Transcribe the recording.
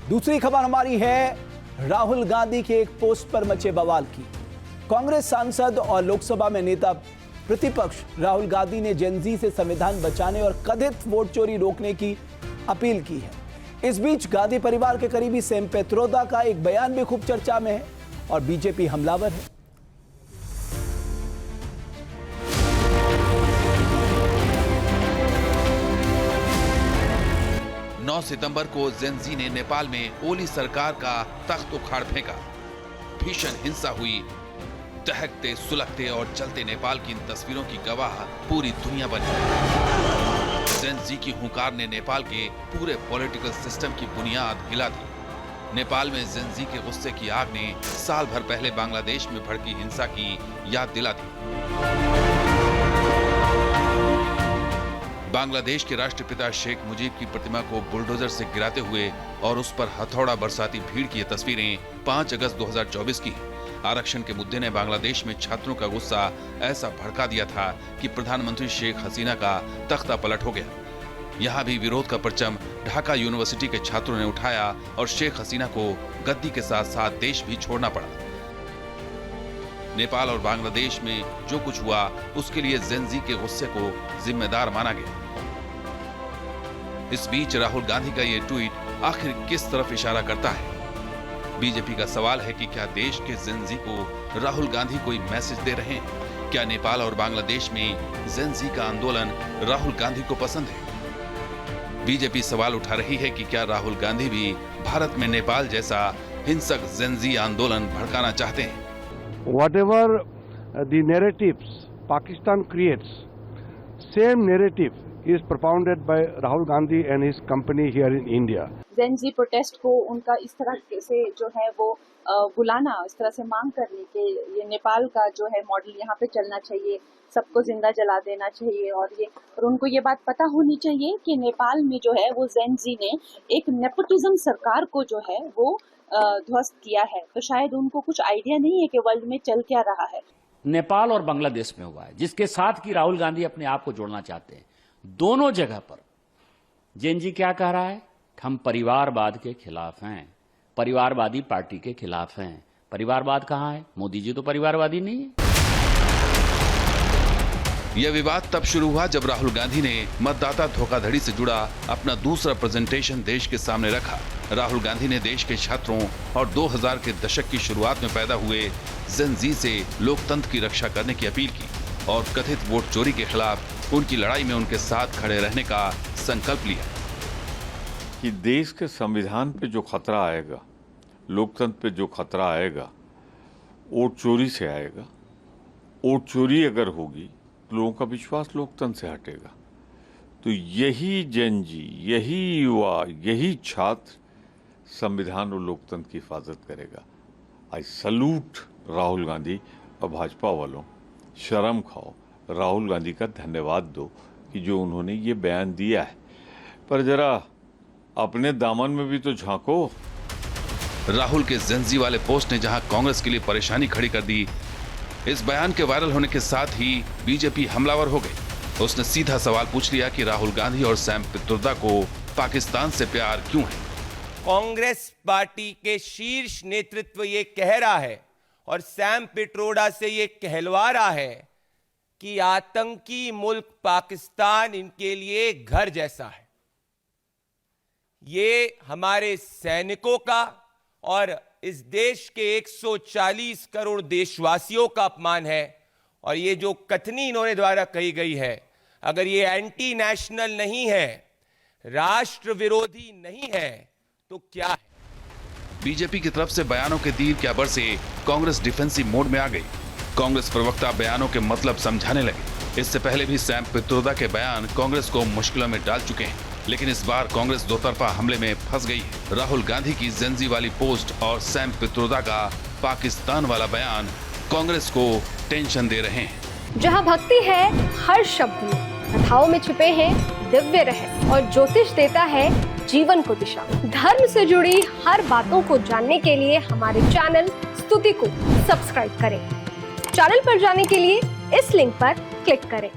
दूसरी खबर हमारी है राहुल गांधी के एक पोस्ट पर मचे बवाल की। कांग्रेस सांसद और लोकसभा में नेता प्रतिपक्ष राहुल गांधी ने जेनजी से संविधान बचाने और कथित वोट चोरी रोकने की अपील की है। इस बीच गांधी परिवार के करीबी सैम पित्रोदा का एक बयान भी खूब चर्चा में है और बीजेपी हमलावर है। 9 सितंबर को जेनजी ने नेपाल में ओली सरकार का तख्त उखाड़ फेंका। भीषण हिंसा हुई। दहकते, सुलगते और जलते नेपाल की इन तस्वीरों की गवाह पूरी दुनिया बनी। जेनजी की हुंकार ने नेपाल के पूरे पॉलिटिकल सिस्टम की बुनियाद हिला दी। नेपाल में जेनजी के गुस्से की आग ने साल भर पहले बांग्लादेश में भड़की हिंसा की याद दिला दी। बांग्लादेश के राष्ट्रपिता शेख मुजीब की प्रतिमा को बुलडोजर से गिराते हुए और उस पर हथौड़ा बरसाती भीड़ की ये तस्वीरें 5 अगस्त 2024 की। आरक्षण के मुद्दे ने बांग्लादेश में छात्रों का गुस्सा ऐसा भड़का दिया था कि प्रधानमंत्री शेख हसीना का तख्ता पलट हो गया। यहाँ भी विरोध का परचम ढाका यूनिवर्सिटी के छात्रों ने उठाया और शेख हसीना को गद्दी के साथ साथ देश भी छोड़ना पड़ा। नेपाल और बांग्लादेश में जो कुछ हुआ उसके लिए जेनजी के गुस्से को जिम्मेदार माना गया। इस बीच राहुल गांधी का ये ट्वीट आखिर किस तरफ इशारा करता है? बीजेपी का सवाल है कि क्या देश के जेनजी को राहुल गांधी कोई मैसेज दे रहे हैं? क्या नेपाल और बांग्लादेश में जेनजी का आंदोलन राहुल गांधी को पसंद है? बीजेपी सवाल उठा रही है कि क्या राहुल गांधी भी भारत में नेपाल जैसा हिंसक जेनजी आंदोलन भड़काना चाहते हैं? Whatever the narratives Pakistan creates, same narrative is propounded by Rahul Gandhi and his company here in India. Gen Z protest को उनका इस तरह से जो है वो बुलाना, इस तरह से मांग करने के ये नेपाल का जो है मॉडल यहाँ पे चलना चाहिए, सबको जिंदा जला देना चाहिए और उनको ये बात पता होनी चाहिए कि नेपाल में जो है वो जेनजी ने एक नेपोटिज्म सरकार को जो है वो ध्वस्त किया है। तो शायद उनको कुछ आइडिया नहीं है कि वर्ल्ड में चल क्या रहा है। नेपाल और बांग्लादेश में हुआ है, जिसके साथ की राहुल गांधी अपने आप को जोड़ना चाहते हैं। दोनों जगह पर जेनजी क्या कह रहा है? हम परिवारवाद के खिलाफ हैं, परिवारवादी पार्टी के खिलाफ हैं। परिवारवाद कहां है? मोदी जी तो परिवारवादी नहीं है। यह विवाद तब शुरू हुआ जब राहुल गांधी ने मतदाता धोखाधड़ी से जुड़ा अपना दूसरा प्रेजेंटेशन देश के सामने रखा। राहुल गांधी ने देश के छात्रों और 2000 के दशक की शुरुआत में पैदा हुए जेनजी से लोकतंत्र की रक्षा करने की अपील की और कथित वोट चोरी के खिलाफ उनकी लड़ाई में उनके साथ खड़े रहने का संकल्प लिया कि देश के संविधान पे जो खतरा आएगा, लोकतंत्र पे जो खतरा आएगा, वोट चोरी से आएगा। वोट चोरी अगर होगी तो लोगों का विश्वास लोकतंत्र से हटेगा। तो यही जेनजी, यही युवा, यही छात्र संविधान और लोकतंत्र की हिफाजत करेगा। आई सल्यूट राहुल गांधी और भाजपा वालों, शर्म खाओ, राहुल गांधी का धन्यवाद दो कि जो उन्होंने ये बयान दिया है, पर जरा अपने दामन में भी तो झांको। राहुल के जेनजी वाले पोस्ट ने जहां कांग्रेस के लिए परेशानी खड़ी कर दी, इस बयान के वायरल होने के साथ ही बीजेपी हमलावर हो गई। उसने सीधा सवाल पूछ लिया कि राहुल गांधी और सैम पित्रोदा को पाकिस्तान से प्यार क्यों है? कांग्रेस पार्टी के शीर्ष नेतृत्व ये कह रहा है और सैम पित्रोदा से ये कहलवा रहा है कि आतंकी मुल्क पाकिस्तान इनके लिए घर जैसा है। ये हमारे सैनिकों का और इस देश के 140 करोड़ देशवासियों का अपमान है। और ये जो कथनी इन्होंने द्वारा कही गई है, अगर ये एंटी नेशनल नहीं है, राष्ट्र विरोधी नहीं है, तो क्या है? बीजेपी की तरफ से बयानों के तीर क्या बरसे, कांग्रेस डिफेंसिव मोड में आ गई। कांग्रेस प्रवक्ता बयानों के मतलब समझाने लगे। इससे पहले भी सैम पित्रोदा के बयान कांग्रेस को मुश्किलों में डाल चुके हैं, लेकिन इस बार कांग्रेस दोतरफा हमले में फंस गई है। राहुल गांधी की जेनजी वाली पोस्ट और सैम पित्रोदा का पाकिस्तान वाला बयान कांग्रेस को टेंशन दे रहे हैं। जहां भक्ति है हर शब्द में, कथाओं में छुपे हैं दिव्य रहस्य और ज्योतिष देता है जीवन को दिशा। धर्म से जुड़ी हर बातों को जानने के लिए हमारे चैनल स्तुति को सब्सक्राइब करें। चैनल पर जाने के लिए इस लिंक पर क्लिक करें।